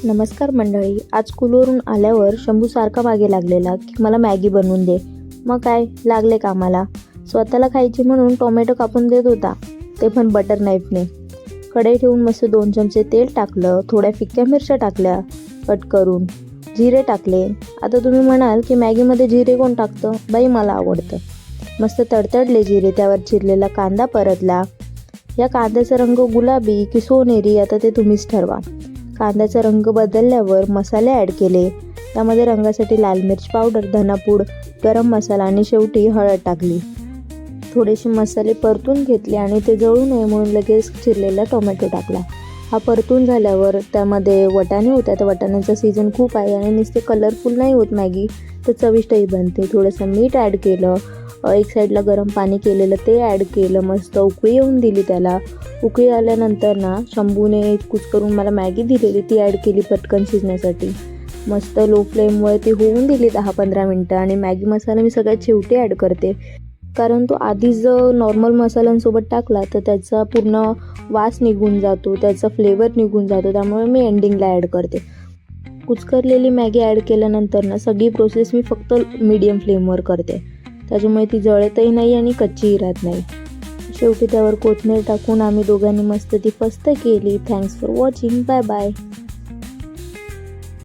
नमस्कार मंडळी. आज स्कूलवरून आल्यावर शंभू सारखा मागे लागलेला की मला मॅगी बनवून दे. मग काय लागले कामाला. स्वतःला खायची म्हणून टोमॅटो कापून देत होता, ते पण बटर नाईफने. कढई ठेवून मस्त 2 चमचे तेल टाकलं, थोड्या फिक्क्या मिरच्या टाकल्या कट करून, जिरे टाकले. आता तुम्ही म्हणाल की मॅगीमध्ये जिरे कोण टाकतं? बाई, मला आवडतं. मस्त तडतडले जिरे, त्यावर चिरलेला कांदा परतला. या कांद्याचा रंग गुलाबी की सोनेरी आता ते तुम्हीच ठरवा. कांद्याचा रंग बदलल्यावर मसाले ॲड केले. त्यामध्ये रंगासाठी लाल मिर्च पावडर, धनापूड, गरम मसाला आणि शेवटी हळद टाकली. थोडेसे मसाले परतून घेतले आणि ते जळू नये म्हणून लगेच चिरलेला टोमॅटो टाकला. हा परतून झाल्यावर त्यामध्ये वाटाणे होत्या. तर वाटाण्याचा सीझन खूप आहे आणि नुसते कलरफुल नाही होत मॅगी, तर चविष्टही बनते. थोडंसं मीठ ॲड केलं. एक साईडला गरम पाणी केलेलं ते ॲड केलं. मस्त उकळी येऊन दिली त्याला. उकळी आल्यानंतर ना शंभूने कुस्करून मला मॅगी दिलेली ती ॲड केली पटकन शिजण्यासाठी. मस्त लो फ्लेमवर ती होऊन दिली 10-15 मिनटं. आणि मॅगी मसाला मी सगळ्यात शेवटी ॲड करते, कारण तो आधीच जर नॉर्मल मसाल्यांसोबत टाकला तर त्याचा पूर्ण वास निघून जातो, त्याचा फ्लेवर निघून जातो. त्यामुळे मी एंडिंगला ॲड करते. कुस्करलेली मॅगी ॲड केल्यानंतर ना सगळी प्रोसेस मी फक्त मीडियम फ्लेमवर करते, त्याच्यामुळे ती जळतही नाही आणि कच्चीही राहत नाही. शेवटी त्यावर कोथिंबीर टाकून आम्ही दोघांनी मस्त ती फस्त केली. Thanks for watching. Bye bye.